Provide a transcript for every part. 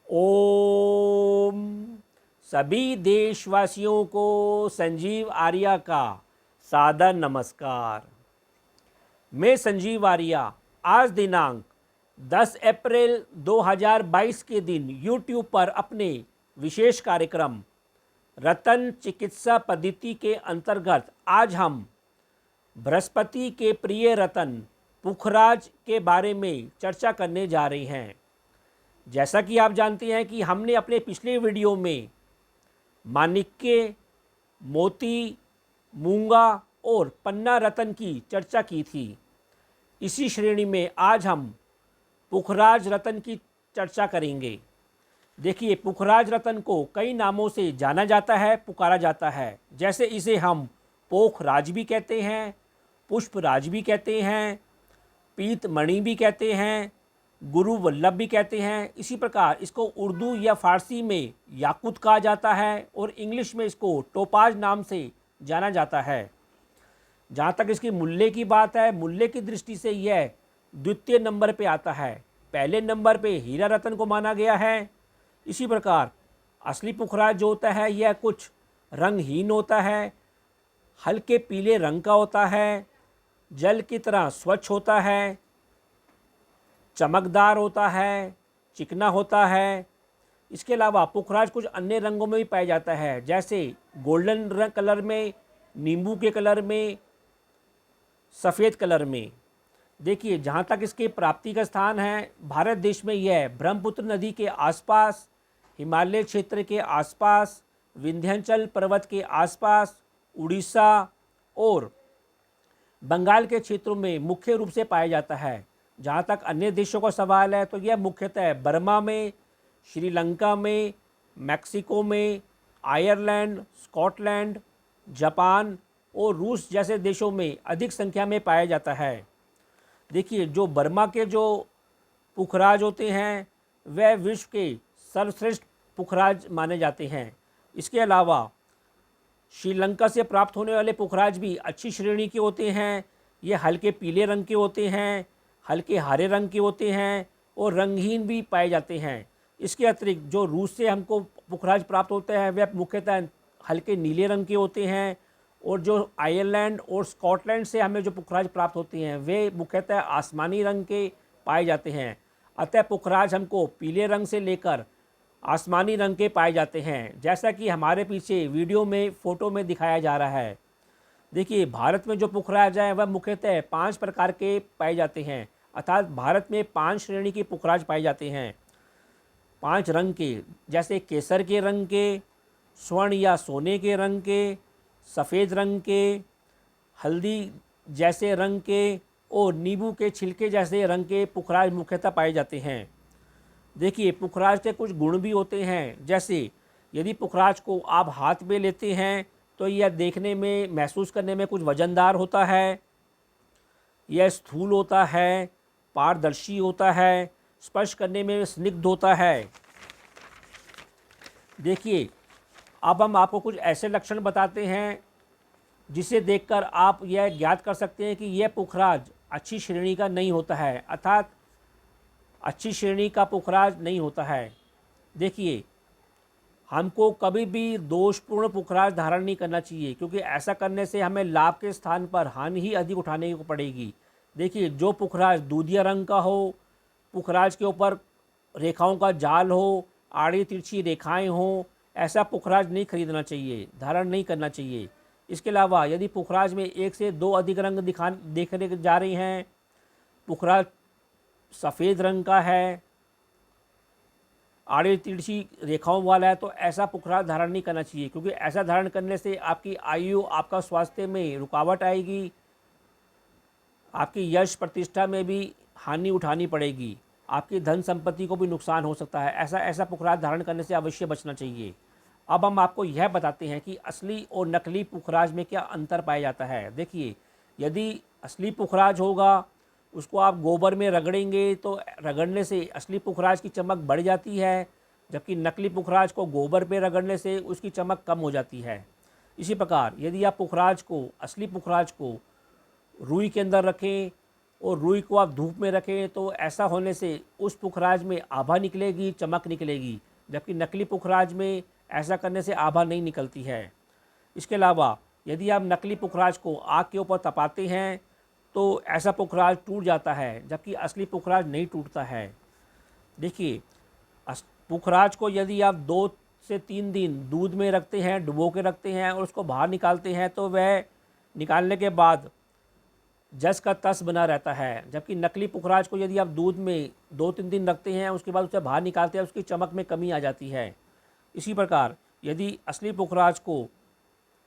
ओम सभी देशवासियों को संजीव आर्या का सादर नमस्कार। मैं संजीव आर्या आज दिनांक 10 अप्रैल 2022 के दिन YouTube पर अपने विशेष कार्यक्रम रतन चिकित्सा पद्धति के अंतर्गत आज हम बृहस्पति के प्रिय रतन पुखराज के बारे में चर्चा करने जा रहे हैं। जैसा कि आप जानते हैं कि हमने अपने पिछले वीडियो में माणिक्य, मोती, मूंगा और पन्ना रतन की चर्चा की थी। इसी श्रेणी में आज हम पुखराज रतन की चर्चा करेंगे। देखिए, पुखराज रतन को कई नामों से जाना जाता है, पुकारा जाता है। जैसे इसे हम पोखराज भी कहते हैं, पुष्पराज भी कहते हैं, पीतमणि भी कहते हैं, गुरु वल्लभ भी कहते हैं। इसी प्रकार इसको उर्दू या फ़ारसी में याकूत कहा जाता है और इंग्लिश में इसको टोपाज नाम से जाना जाता है। जहाँ तक इसकी मूल्य की बात है, मूल्य की दृष्टि से यह द्वितीय नंबर पे आता है। पहले नंबर पे हीरा रतन को माना गया है। इसी प्रकार असली पुखराज जो होता है यह कुछ रंगहीन होता है, हल्के पीले रंग का होता है, जल की तरह स्वच्छ होता है, चमकदार होता है, चिकना होता है। इसके अलावा पुखराज कुछ अन्य रंगों में भी पाया जाता है, जैसे गोल्डन रंग कलर में, नींबू के कलर में, सफ़ेद कलर में। देखिए, जहाँ तक इसके प्राप्ति का स्थान है, भारत देश में यह ब्रह्मपुत्र नदी के आसपास, हिमालय क्षेत्र के आसपास, विंध्याचल पर्वत के आसपास, उड़ीसा और बंगाल के क्षेत्रों में मुख्य रूप से पाया जाता है। जहाँ तक अन्य देशों का सवाल है तो यह मुख्यतः बर्मा में, श्रीलंका में, मैक्सिको में, आयरलैंड, स्कॉटलैंड, जापान और रूस जैसे देशों में अधिक संख्या में पाया जाता है। देखिए, जो बर्मा के जो पुखराज होते हैं वह विश्व के सर्वश्रेष्ठ पुखराज माने जाते हैं। इसके अलावा श्रीलंका से प्राप्त होने वाले पुखराज भी अच्छी श्रेणी के होते हैं। ये हल्के पीले रंग के होते हैं, हल्के हरे रंग के होते हैं और रंगहीन भी पाए जाते हैं। इसके अतिरिक्त जो रूस से हमको पुखराज प्राप्त होते हैं वह मुख्यतः हल्के नीले रंग के होते हैं और जो आयरलैंड और स्कॉटलैंड से हमें जो पुखराज प्राप्त होते हैं वे मुख्यतः आसमानी रंग के पाए जाते हैं। अतः पुखराज हमको पीले रंग से लेकर आसमानी रंग के पाए जाते हैं, जैसा कि हमारे पीछे वीडियो में फ़ोटो में दिखाया जा रहा है। देखिए, भारत में जो पुखराज हैं वह मुख्यतः 5 प्रकार के पाए जाते हैं, अर्थात भारत में 5 श्रेणी के पुखराज पाए जाते हैं। 5 रंग के, जैसे केसर के रंग के, स्वर्ण या सोने के रंग के, सफ़ेद रंग के, हल्दी जैसे रंग के और नींबू के छिलके जैसे रंग के पुखराज मुख्यतः पाए जाते हैं। देखिए, पुखराज के कुछ गुण भी होते हैं, जैसे यदि पुखराज को आप हाथ में लेते हैं तो यह देखने में, महसूस करने में कुछ वजनदार होता है, यह स्थूल होता है, पारदर्शी होता है, स्पर्श करने में स्निग्ध होता है। देखिए, अब हम आपको कुछ ऐसे लक्षण बताते हैं जिसे देखकर आप यह ज्ञात कर सकते हैं कि यह पुखराज अच्छी श्रेणी का नहीं होता है, अर्थात अच्छी श्रेणी का पुखराज नहीं होता है। देखिए, हमको कभी भी दोषपूर्ण पुखराज धारण नहीं करना चाहिए, क्योंकि ऐसा करने से हमें लाभ के स्थान पर हानि ही अधिक उठाने को पड़ेगी। देखिए, जो पुखराज दूधिया रंग का हो, पुखराज के ऊपर रेखाओं का जाल हो, आड़ी तिरछी रेखाएं हों, ऐसा पुखराज नहीं खरीदना चाहिए, धारण नहीं करना चाहिए। इसके अलावा यदि पुखराज में 1 से 2 अधिक रंग देखने जा रहे हैं, पुखराज सफ़ेद रंग का है, आड़ी तिरछी रेखाओं वाला है, तो ऐसा पुखराज धारण नहीं करना चाहिए, क्योंकि ऐसा धारण करने से आपकी आयु, आपका स्वास्थ्य में रुकावट आएगी, आपकी यश प्रतिष्ठा में भी हानि उठानी पड़ेगी, आपकी धन संपत्ति को भी नुकसान हो सकता है। ऐसा पुखराज धारण करने से अवश्य बचना चाहिए। अब हम आपको यह बताते हैं कि असली और नकली पुखराज में क्या अंतर पाया जाता है। देखिए, यदि असली पुखराज होगा, उसको आप गोबर में रगड़ेंगे तो रगड़ने से असली पुखराज की चमक बढ़ जाती है, जबकि नकली पुखराज को गोबर पे रगड़ने से उसकी चमक कम हो जाती है। इसी प्रकार यदि आप पुखराज को, असली पुखराज को रुई के अंदर रखें, और रुई को आप धूप में रखें तो ऐसा होने से उस पुखराज में आभा निकलेगी, चमक निकलेगी, जबकि नकली पुखराज में ऐसा करने से आभा नहीं निकलती है। इसके अलावा यदि आप नकली पुखराज को आग के ऊपर तपाते हैं तो ऐसा पुखराज टूट जाता है, जबकि असली पुखराज नहीं टूटता है। देखिए, पुखराज को यदि आप 2 से 3 दिन दूध में रखते हैं, डुबो के रखते हैं और उसको बाहर निकालते हैं तो वह निकालने के बाद जस का तस बना रहता है, जबकि नकली पुखराज को यदि आप दूध में 2-3 दिन रखते हैं, उसके बाद उसे बाहर निकालते हैं, उसकी चमक में कमी आ जाती है। इसी प्रकार यदि असली पुखराज को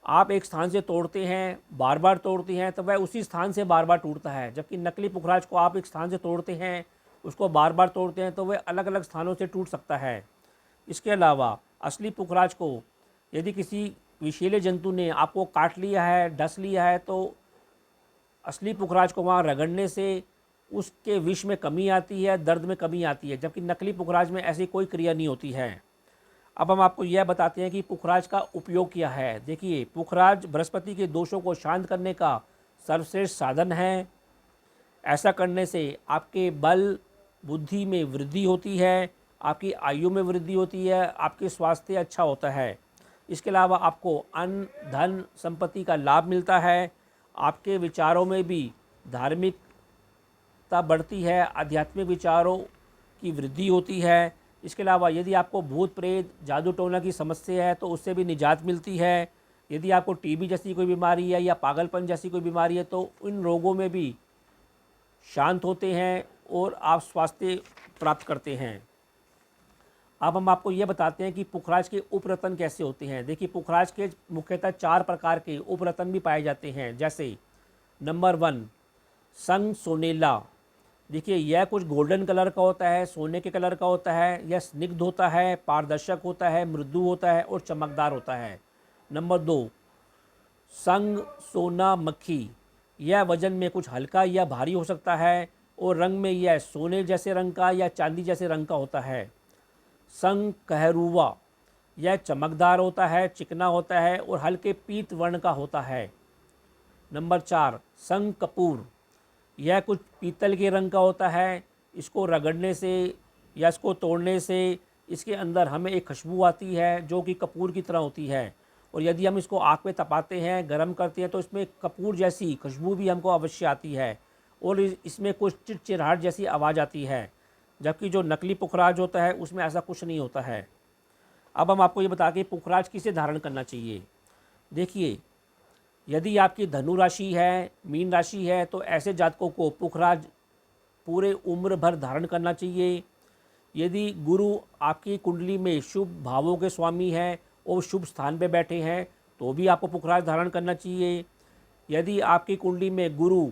आप एक स्थान से तोड़ते हैं, बार बार तोड़ते हैं, तो वह उसी स्थान से बार बार टूटता है, जबकि नकली पुखराज को आप एक स्थान से तोड़ते हैं, उसको बार बार तोड़ते हैं तो वह अलग अलग स्थानों से टूट सकता है। इसके अलावा असली पुखराज को यदि किसी विषैले जंतु ने आपको काट लिया है, डस लिया है, तो असली पुखराज को वहाँ रगड़ने से उसके विष में कमी आती है, दर्द में कमी आती है, जबकि नकली पुखराज में ऐसी कोई क्रिया नहीं होती है। अब हम आपको यह बताते हैं कि पुखराज का उपयोग क्या है। देखिए, पुखराज बृहस्पति के दोषों को शांत करने का सर्वश्रेष्ठ साधन है। ऐसा करने से आपके बल बुद्धि में वृद्धि होती है, आपकी आयु में वृद्धि होती है, आपके स्वास्थ्य अच्छा होता है। इसके अलावा आपको अन्न, धन, संपत्ति का लाभ मिलता है। आपके विचारों में भी धार्मिकता बढ़ती है, आध्यात्मिक विचारों की वृद्धि होती है। इसके अलावा यदि आपको भूत प्रेत, जादू टोना की समस्या है तो उससे भी निजात मिलती है। यदि आपको टीबी जैसी कोई बीमारी है या पागलपन जैसी कोई बीमारी है तो इन रोगों में भी शांत होते हैं और आप स्वास्थ्य प्राप्त करते हैं। अब हम आपको ये बताते हैं कि पुखराज के उपरतन कैसे होते हैं। देखिए, पुखराज के मुख्यतः 4 प्रकार के उपरतन भी पाए जाते हैं, जैसे नंबर 1 संग सोनेला। देखिए, यह कुछ गोल्डन कलर का होता है, सोने के कलर का होता है, यह स्निग्ध होता है, पारदर्शक होता है, मृदु होता है और चमकदार होता है। नंबर 2 संग सोना मक्खी। यह वजन में कुछ हल्का या भारी हो सकता है और रंग में यह सोने जैसे रंग का या चांदी जैसे रंग का होता है। संग कहरुआ। यह चमकदार होता है, चिकना होता है और हल्के पीत वर्ण का होता है। नंबर 4 संग कपूर। यह कुछ पीतल के रंग का होता है। इसको रगड़ने से या इसको तोड़ने से इसके अंदर हमें एक खुशबू आती है जो कि कपूर की तरह होती है, और यदि हम इसको आग में तपाते हैं, गर्म करते हैं तो इसमें कपूर जैसी खुशबू भी हमको अवश्य आती है और इसमें कुछ चिड़चिड़ाहट जैसी आवाज़ आती है, जबकि जो नकली पुखराज होता है उसमें ऐसा कुछ नहीं होता है। अब हम आपको ये बता के पुखराज किसे धारण करना चाहिए। देखिए, यदि आपकी धनु राशि है, मीन राशि है, तो ऐसे जातकों को पुखराज पूरे उम्र भर धारण करना चाहिए। यदि गुरु आपकी कुंडली में शुभ भावों के स्वामी हैं और शुभ स्थान पे बैठे हैं तो भी आपको पुखराज धारण करना चाहिए। यदि आपकी कुंडली में गुरु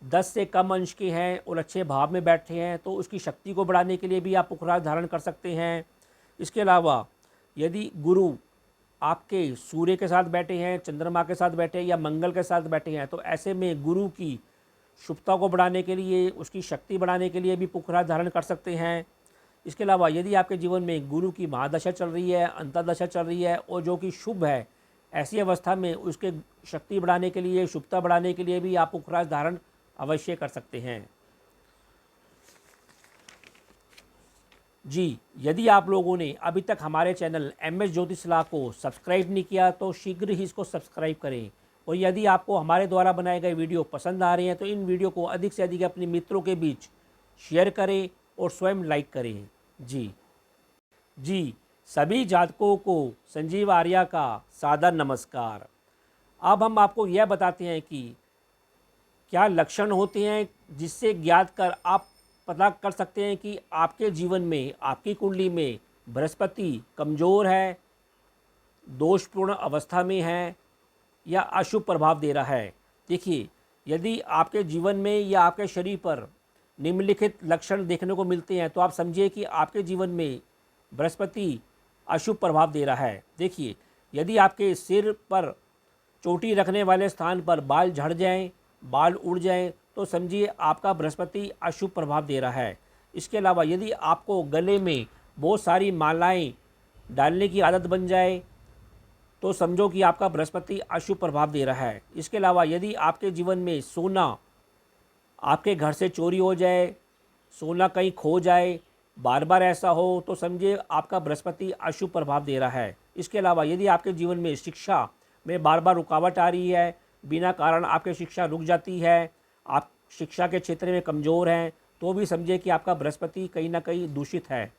10 से कम अंश के हैं और अच्छे भाव में बैठे हैं तो उसकी शक्ति को बढ़ाने के लिए भी आप पुखराज धारण कर सकते हैं। इसके अलावा यदि गुरु आपके सूर्य के साथ बैठे हैं, चंद्रमा के साथ बैठे हैं या मंगल के साथ बैठे हैं तो ऐसे में गुरु की शुभता को बढ़ाने के लिए, उसकी शक्ति बढ़ाने के लिए भी पुखराज धारण कर सकते हैं। इसके अलावा यदि आपके जीवन में गुरु की महादशा चल रही है, अंतर्दशा चल रही है और जो कि शुभ है, ऐसी अवस्था में उसके शक्ति बढ़ाने के लिए, शुभता बढ़ाने के लिए भी आप पुखराज धारण अवश्य कर सकते हैं। जी, यदि आप लोगों ने अभी तक हमारे चैनल MS ज्योतिष सलाह को सब्सक्राइब नहीं किया तो शीघ्र ही इसको सब्सक्राइब करें, और यदि आपको हमारे द्वारा बनाए गए वीडियो पसंद आ रहे हैं तो इन वीडियो को अधिक से अधिक अपने मित्रों के बीच शेयर करें और स्वयं लाइक करें। जी, सभी जातकों को संजीव आर्या का सादर नमस्कार। अब हम आपको यह बताते हैं कि क्या लक्षण होते हैं जिससे ज्ञात कर आप पता कर सकते हैं कि आपके जीवन में, आपकी कुंडली में बृहस्पति कमज़ोर है, दोषपूर्ण अवस्था में है या अशुभ प्रभाव दे रहा है। देखिए, यदि आपके जीवन में या आपके शरीर पर निम्नलिखित लक्षण देखने को मिलते हैं तो आप समझिए कि आपके जीवन में बृहस्पति अशुभ प्रभाव दे रहा है। देखिए, यदि आपके सिर पर चोटी रखने वाले स्थान पर बाल झड़ जाएं, बाल उड़ जाएं तो समझिए आपका बृहस्पति अशुभ प्रभाव दे रहा है। इसके अलावा यदि आपको गले में बहुत सारी मालाएं डालने की आदत बन जाए तो समझो कि आपका बृहस्पति अशुभ प्रभाव दे रहा है। इसके अलावा यदि आपके जीवन में सोना आपके घर से चोरी हो जाए, सोना कहीं खो जाए, बार बार ऐसा हो तो समझिए आपका बृहस्पति अशुभ प्रभाव दे रहा है। इसके अलावा यदि आपके जीवन में शिक्षा में बार बार रुकावट आ रही है, बिना कारण आपकी शिक्षा रुक जाती है, आप शिक्षा के क्षेत्र में कमज़ोर हैं, तो भी समझिए कि आपका बृहस्पति कहीं ना कहीं दूषित है।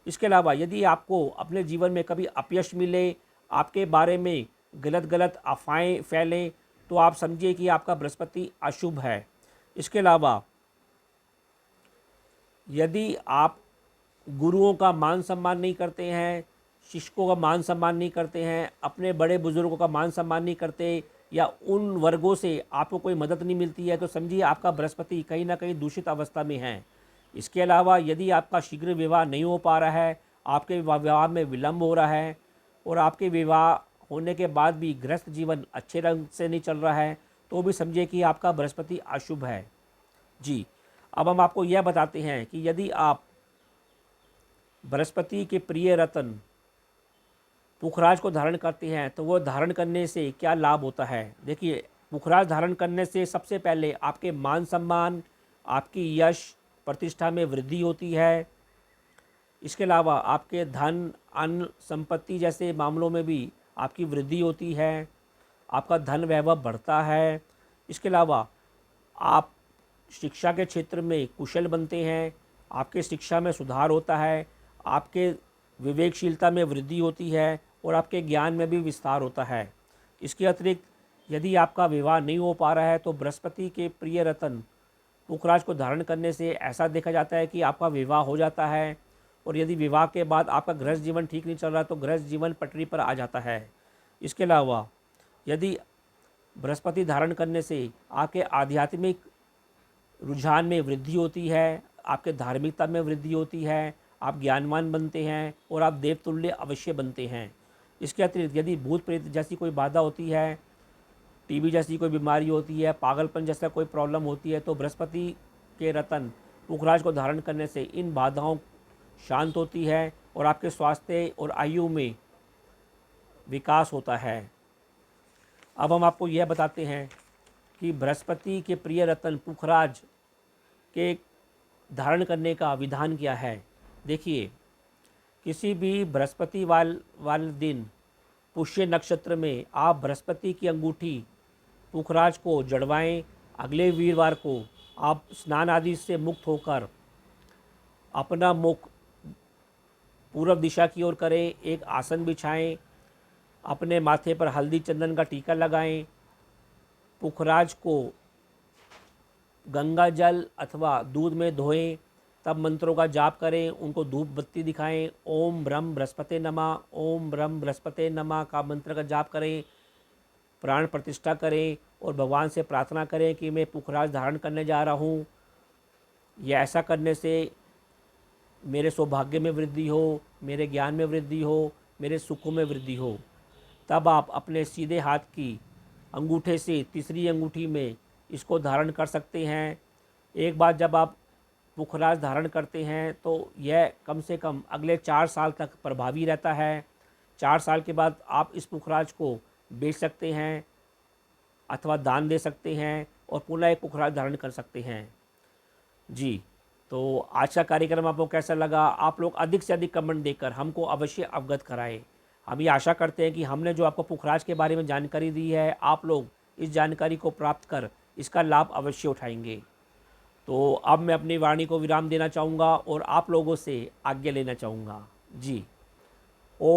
इसके अलावा यदि आपको अपने जीवन में कभी अपयश मिले, आपके बारे में गलत गलत अफवाहें फैलें, तो आप समझिए कि आपका बृहस्पति अशुभ है। इसके अलावा यदि आप गुरुओं का मान सम्मान नहीं करते हैं, शिक्षकों का मान सम्मान नहीं करते हैं, अपने बड़े बुजुर्गों का मान सम्मान नहीं करते, या उन वर्गों से आपको कोई मदद नहीं मिलती है, तो समझिए आपका बृहस्पति कहीं ना कहीं दूषित अवस्था में है। इसके अलावा यदि आपका शीघ्र विवाह नहीं हो पा रहा है, आपके विवाह में विलंब हो रहा है, और आपके विवाह होने के बाद भी गृहस्थ जीवन अच्छे रंग से नहीं चल रहा है, तो भी समझिए कि आपका बृहस्पति अशुभ है। जी, अब हम आपको यह बताते हैं कि यदि आप बृहस्पति के प्रिय रत्न पुखराज को धारण करते हैं तो वो धारण करने से क्या लाभ होता है। देखिए, पुखराज धारण करने से सबसे पहले आपके मान सम्मान, आपकी यश प्रतिष्ठा में वृद्धि होती है। इसके अलावा आपके धन, अन्न, संपत्ति जैसे मामलों में भी आपकी वृद्धि होती है, आपका धन वैभव बढ़ता है। इसके अलावा आप शिक्षा के क्षेत्र में कुशल बनते हैं, आपके शिक्षा में सुधार होता है, आपके विवेकशीलता में वृद्धि होती है, और आपके ज्ञान में भी विस्तार होता है। इसके अतिरिक्त यदि आपका विवाह नहीं हो पा रहा है तो बृहस्पति के प्रिय रत्न पुखराज को धारण करने से ऐसा देखा जाता है कि आपका विवाह हो जाता है, और यदि विवाह के बाद आपका गृहस्थ जीवन ठीक नहीं चल रहा तो गृहस्थ जीवन पटरी पर आ जाता है। इसके अलावा यदि बृहस्पति धारण करने से आपके आध्यात्मिक रुझान में वृद्धि होती है, आपके धार्मिकता में वृद्धि होती है, आप ज्ञानवान बनते हैं, और आप देवतुल्य अवश्य बनते हैं। इसके अतिरिक्त यदि भूत प्रेत जैसी कोई बाधा होती है, टीबी जैसी कोई बीमारी होती है, पागलपन जैसा कोई प्रॉब्लम होती है, तो बृहस्पति के रत्न पुखराज को धारण करने से इन बाधाओं शांत होती है, और आपके स्वास्थ्य और आयु में विकास होता है। अब हम आपको यह बताते हैं कि बृहस्पति के प्रिय रत्न पुखराज के धारण करने का विधान क्या है। देखिए, किसी भी बृहस्पति वाले दिन पुष्य नक्षत्र में आप बृहस्पति की अंगूठी पुखराज को जड़वाएं। अगले वीरवार को आप स्नान आदि से मुक्त होकर अपना मुख पूर्व दिशा की ओर करें, एक आसन बिछाएं, अपने माथे पर हल्दी चंदन का टीका लगाएं, पुखराज को गंगा जल अथवा दूध में धोएं, तब मंत्रों का जाप करें, उनको धूप बत्ती दिखाएं। ओम ब्रह्म बृहस्पते नमः, ओम ब्रह्म बृहस्पते नमः का मंत्र का जाप करें, प्राण प्रतिष्ठा करें, और भगवान से प्रार्थना करें कि मैं पुखराज धारण करने जा रहा हूँ। यह ऐसा करने से मेरे सौभाग्य में वृद्धि हो, मेरे ज्ञान में वृद्धि हो, मेरे सुखों में वृद्धि हो। तब आप अपने सीधे हाथ की अंगूठे से तीसरी अंगूठी में इसको धारण कर सकते हैं। एक बार जब आप पुखराज धारण करते हैं तो यह कम से कम अगले 4 साल तक प्रभावी रहता है। 4 साल के बाद आप इस पुखराज को बेच सकते हैं अथवा दान दे सकते हैं, और पुनः एक पुखराज धारण कर सकते हैं। जी, तो आज का कार्यक्रम आपको कैसा लगा? आप लोग अधिक से अधिक कमेंट देकर हमको अवश्य अवगत कराएं। हम ये आशा करते हैं कि हमने जो आपको पुखराज के बारे में जानकारी दी है, आप लोग इस जानकारी को प्राप्त कर इसका लाभ अवश्य उठाएंगे। तो अब मैं अपनी वाणी को विराम देना चाहूँगा और आप लोगों से आज्ञा लेना चाहूँगा। जी, ओ